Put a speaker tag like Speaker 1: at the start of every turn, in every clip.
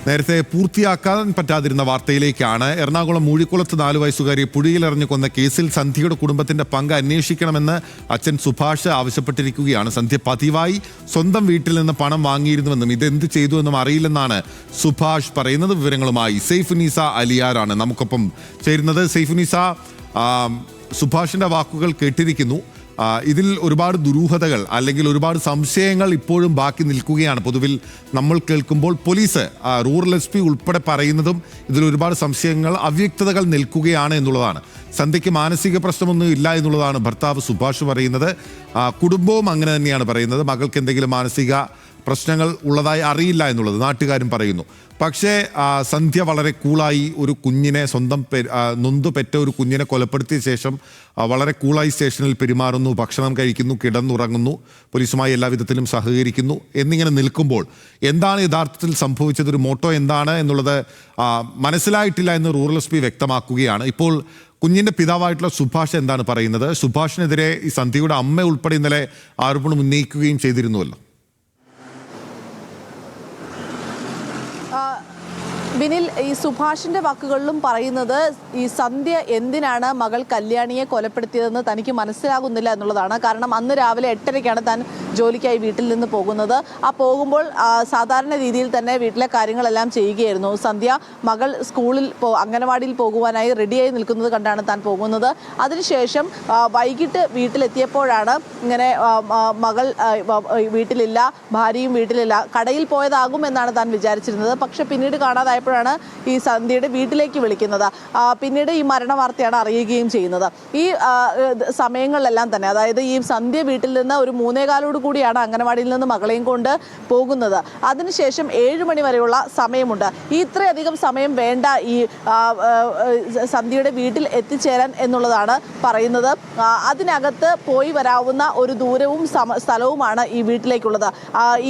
Speaker 1: നേരത്തെ പൂർത്തിയാക്കാൻ പറ്റാതിരുന്ന വാർത്തയിലേക്കാണ്. എറണാകുളം മൂഴിക്കുളത്ത് 4 വയസ്സുകാരിയെ പുഴയിലെറിഞ്ഞു കൊന്ന കേസിൽ സന്ധ്യയുടെ കുടുംബത്തിന്റെ പങ്ക് അന്വേഷിക്കണമെന്ന് അച്ഛൻ സുഭാഷ് ആവശ്യപ്പെട്ടിരിക്കുകയാണ്. സന്ധ്യ പതിവായി സ്വന്തം വീട്ടിൽ നിന്ന് പണം വാങ്ങിയിരുന്നുവെന്നും ഇതെന്ത് ചെയ്തുവെന്നും അറിയില്ലെന്നാണ് സുഭാഷ് പറയുന്നത്. വിവരങ്ങളുമായി സൈഫുന്നീസ അലിയാരാണ് നമുക്കൊപ്പം ചേരുന്നത്. സൈഫുന്നീസ, സുഭാഷിന്റെ വാക്കുകൾ കേട്ടിരിക്കുന്നു. ഇതിൽ ഒരുപാട് ദുരൂഹതകൾ അല്ലെങ്കിൽ ഒരുപാട് സംശയങ്ങൾ ഇപ്പോഴും ബാക്കി നിൽക്കുകയാണ്. പൊതുവിൽ നമ്മൾ കേൾക്കുമ്പോൾ പോലീസ്, റൂറൽ SP ഉൾപ്പെടെ പറയുന്നതും ഇതിൽ ഒരുപാട് സംശയങ്ങൾ, അവ്യക്തതകൾ നിൽക്കുകയാണ് എന്നുള്ളതാണ്. സന്ധ്യയ്ക്ക് മാനസിക പ്രശ്നമൊന്നും ഇല്ല എന്നുള്ളതാണ് ഭർത്താവ് സുഭാഷ് പറയുന്നത്. കുടുംബവും അങ്ങനെ തന്നെയാണ് പറയുന്നത്. മകൾക്ക് എന്തെങ്കിലും മാനസിക പ്രശ്നങ്ങൾ ഉള്ളതായി അറിയില്ല എന്നുള്ളത് നാട്ടുകാരും പറയുന്നു. പക്ഷേ സന്ധ്യ വളരെ കൂളായി ഒരു കുഞ്ഞിനെ, സ്വന്തം നൊന്തു പെറ്റ ഒരു കുഞ്ഞിനെ കൊലപ്പെടുത്തിയ ശേഷം വളരെ കൂളായി സ്റ്റേഷനിൽ പെരുമാറുന്നു, ഭക്ഷണം കഴിക്കുന്നു, കിടന്നുറങ്ങുന്നു, പോലീസുമായി എല്ലാ വിധത്തിലും സഹകരിക്കുന്നു എന്നിങ്ങനെ നിൽക്കുമ്പോൾ എന്താണ് യഥാർത്ഥത്തിൽ സംഭവിച്ചത്, ഒരു മോട്ടോ എന്താണ് എന്നുള്ളത് മനസ്സിലായിട്ടില്ല എന്ന് റൂറൽ SP വ്യക്തമാക്കുകയാണ്. ഇപ്പോൾ കുഞ്ഞിൻ്റെ പിതാവായിട്ടുള്ള സുഭാഷ് എന്താണ് പറയുന്നത്? സുഭാഷിനെതിരെ ഈ സന്ധ്യയുടെ അമ്മ ഉൾപ്പെടെ ഇന്നലെ ആരോപണം ഉന്നയിക്കുകയും ചെയ്തിരുന്നുവല്ലോ.
Speaker 2: ബിനിൽ, ഈ സുഭാഷിന്റെ വാക്കുകളിലും പറയുന്നത് ഈ സന്ധ്യ എന്തിനാണ് മകൾ കല്യാണിയെ കൊലപ്പെടുത്തിയതെന്ന് തനിക്ക് മനസ്സിലാകുന്നില്ല എന്നുള്ളതാണ്. കാരണം അന്ന് രാവിലെ 8:30-ക്കാണ് താൻ ജോലിക്കായി വീട്ടിൽ നിന്ന് പോകുന്നത്. പോകുമ്പോൾ സാധാരണ രീതിയിൽ തന്നെ വീട്ടിലെ കാര്യങ്ങളെല്ലാം ചെയ്യുകയായിരുന്നു. സന്ധ്യ മകൾ സ്കൂളിൽ അംഗനവാടിയിൽ പോകുവാനായി റെഡിയായി നിൽക്കുന്നത് കണ്ടാണ് താൻ പോകുന്നത്. അതിനുശേഷം വൈകിട്ട് വീട്ടിലെത്തിയപ്പോഴാണ് ഇങ്ങനെ മകൾ വീട്ടിലില്ല, ഭാര്യയും വീട്ടിലില്ല, കടയിൽ പോയതാകും എന്നാണ് താൻ വിചാരിച്ചിരുന്നത്. പക്ഷെ പിന്നീട് കാണാതായപ്പോൾ ഈ സന്ധ്യയുടെ വീട്ടിലേക്ക് വിളിക്കുന്നത്. പിന്നീട് ഈ മരണ വാർത്തയാണ് അറിയുകയും ചെയ്യുന്നത്. ഈ സമയങ്ങളിലെല്ലാം തന്നെ, അതായത് ഈ സന്ധ്യ വീട്ടിൽ നിന്ന് ഒരു 3:15 കൂടിയാണ് അംഗനവാടിയിൽ നിന്ന് മകളെയും കൊണ്ട് പോകുന്നത്. അതിനുശേഷം 7 മണി വരെയുള്ള സമയമുണ്ട്. ഈ ഇത്രയധികം സമയം വേണ്ട ഈ സന്ധ്യയുടെ വീട്ടിൽ എത്തിച്ചേരാൻ എന്നുള്ളതാണ് പറയുന്നത്. അതിനകത്ത് പോയി വരാവുന്ന ഒരു ദൂരവും സ്ഥലവുമാണ് ഈ വീട്ടിലേക്കുള്ളത്.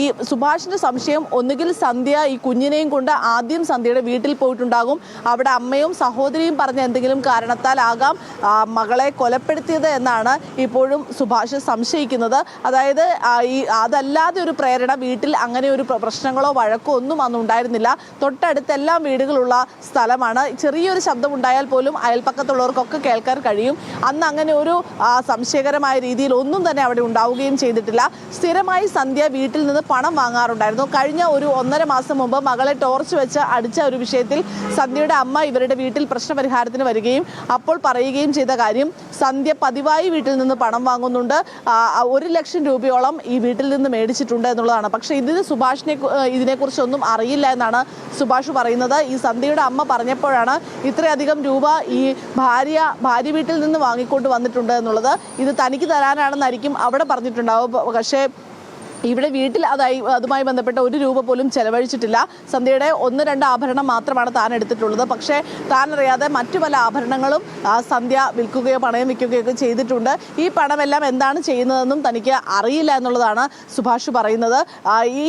Speaker 2: ഈ സുഭാഷിന്റെ സംശയം, ഒന്നുകിൽ സന്ധ്യ ഈ കുഞ്ഞിനെയും കൊണ്ട് ആദ്യം സന്ധ്യയുടെ വീട്ടിൽ പോയിട്ടുണ്ടാകും, അവിടെ അമ്മയും സഹോദരിയും പറഞ്ഞ എന്തെങ്കിലും കാരണത്താൽ ആകാം മകളെ കൊലപ്പെടുത്തിയത് എന്നാണ് ഇപ്പോഴും സുഭാഷ് സംശയിക്കുന്നത്. അതായത് അതല്ലാതെ ഒരു പ്രേരണ, വീട്ടിൽ അങ്ങനെ ഒരു പ്രശ്നങ്ങളോ വഴക്കോ ഒന്നും അന്ന് ഉണ്ടായിരുന്നില്ല. തൊട്ടടുത്തെല്ലാം വീടുകളുള്ള സ്ഥലമാണ്. ചെറിയൊരു ശബ്ദം ഉണ്ടായാൽ പോലും അയൽപ്പക്കത്തുള്ളവർക്കൊക്കെ കേൾക്കാൻ കഴിയും. അന്ന് അങ്ങനെ ഒരു സംശയകരമായ രീതിയിൽ ഒന്നും തന്നെ അവിടെ ഉണ്ടാവുകയും ചെയ്തിട്ടില്ല. സ്ഥിരമായി സന്ധ്യ വീട്ടിൽ നിന്ന് പണം വാങ്ങാറുണ്ടായിരുന്നു. കഴിഞ്ഞ ഒരു 1.5 മാസം മുമ്പ് മകളെ ടോർച്ച് വെച്ച് അടിച്ച ഒരു വിഷയത്തിൽ സന്ധ്യയുടെ അമ്മ ഇവരുടെ വീട്ടിൽ പ്രശ്നപരിഹാരത്തിന് വരികയും അപ്പോൾ പറയുകയും ചെയ്ത കാര്യം, സന്ധ്യ പതിവായി വീട്ടിൽ നിന്ന് പണം വാങ്ങുന്നുണ്ട്, 1 ലക്ഷം രൂപയോളം ഈ വീട്ടിൽ നിന്ന് മേടിച്ചിട്ടുണ്ട് എന്നുള്ളതാണ്. പക്ഷേ ഇതിനെക്കുറിച്ചൊന്നും അറിയില്ല എന്നാണ് സുഭാഷ് പറയുന്നത്. ഈ സന്ധ്യയുടെ അമ്മ പറഞ്ഞപ്പോഴാണ് ഇത്രയധികം രൂപ ഈ ഭാര്യ വീട്ടിൽ നിന്ന് വാങ്ങിക്കൊണ്ട് വന്നിട്ടുണ്ട് എന്നുള്ളത്. ഇത് തനിക്ക് തരാനാണെന്നായിരിക്കും അവിടെ പറഞ്ഞിട്ടുണ്ടാവും. പക്ഷേ ഇവിടെ വീട്ടിൽ അതുമായി ബന്ധപ്പെട്ട 1 രൂപ പോലും ചെലവഴിച്ചിട്ടില്ല. സന്ധ്യയുടെ 1-2 ആഭരണം മാത്രമാണ് താൻ എടുത്തിട്ടുള്ളത്. പക്ഷേ താൻ അറിയാതെ മറ്റു പല ആഭരണങ്ങളും സന്ധ്യ വിൽക്കുകയോ പണയം വിൽക്കുകയോ ചെയ്തിട്ടുണ്ട്. ഈ പണമെല്ലാം എന്താണ് ചെയ്യുന്നതെന്നും തനിക്ക് അറിയില്ല എന്നുള്ളതാണ് സുഭാഷ് പറയുന്നത്. ഈ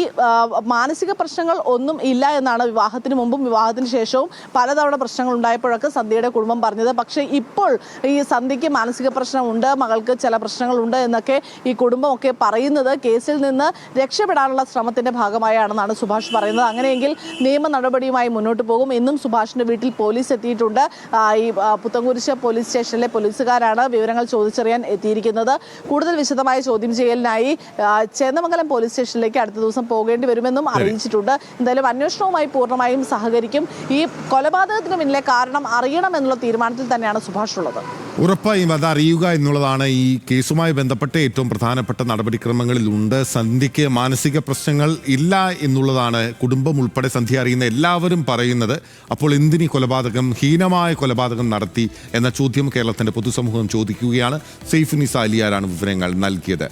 Speaker 2: മാനസിക പ്രശ്നങ്ങൾ ഒന്നും ഇല്ല എന്നാണ് വിവാഹത്തിന് മുമ്പും വിവാഹത്തിന് ശേഷവും പലതവണ പ്രശ്നങ്ങൾ ഉണ്ടായപ്പോഴൊക്കെ സന്ധ്യയുടെ കുടുംബം പറഞ്ഞത്. പക്ഷേ ഇപ്പോൾ ഈ സന്ധ്യയ്ക്ക് മാനസിക പ്രശ്നമുണ്ട്, മകൾക്ക് ചില പ്രശ്നങ്ങളുണ്ട് എന്നൊക്കെ ഈ കുടുംബമൊക്കെ പറയുന്നത് കേസിൽ നിന്ന് രക്ഷപ്പെടാനുള്ള ശ്രമത്തിന്റെ ഭാഗമായാണെന്നാണ് സുഭാഷ് പറയുന്നത്. അങ്ങനെയെങ്കിൽ നിയമ നടപടിയുമായി മുന്നോട്ട് പോകും. ഇന്നും സുഭാഷിന്റെ വീട്ടിൽ പോലീസ് എത്തിയിട്ടുണ്ട്. ഈ പുത്തൻകുരിശ് പോലീസ് സ്റ്റേഷനിലെ പോലീസുകാരാണ് വിവരങ്ങൾ ചോദിച്ചറിയാൻ എത്തിയിരിക്കുന്നത്. കൂടുതൽ വിശദമായ ചോദ്യം ചെയ്യലിനായി ചേന്ദമംഗലം പോലീസ് സ്റ്റേഷനിലേക്ക് അടുത്ത ദിവസം പോകേണ്ടി വരുമെന്നും അറിയിച്ചിട്ടുണ്ട്. എന്തായാലും അന്വേഷണവുമായി പൂർണ്ണമായും സഹകരിക്കും. ഈ കൊലപാതകത്തിന് പിന്നിലെ കാരണം അറിയണമെന്നുള്ള തീരുമാനത്തിൽ തന്നെയാണ് സുഭാഷ് ഉള്ളത്.
Speaker 1: ഉറപ്പായും അത് അറിയുക എന്നുള്ളതാണ് ഈ കേസുമായി ബന്ധപ്പെട്ട് ഏറ്റവും പ്രധാനപ്പെട്ട നടപടിക്രമങ്ങളിലുണ്ട്. സന്ധ്യയ്ക്ക് മാനസിക പ്രശ്നങ്ങൾ ഇല്ല എന്നുള്ളതാണ് കുടുംബം ഉൾപ്പെടെ സന്ധ്യ അറിയുന്ന എല്ലാവരും പറയുന്നത്. അപ്പോൾ എന്തിനീ കൊലപാതകം, ഹീനമായ കൊലപാതകം നടത്തി എന്ന ചോദ്യം കേരളത്തിന്റെ പൊതുസമൂഹം ചോദിക്കുകയാണ്. സൈഫുന്നീസ അലിയാരാണ് വിവരങ്ങൾ നൽകിയത്.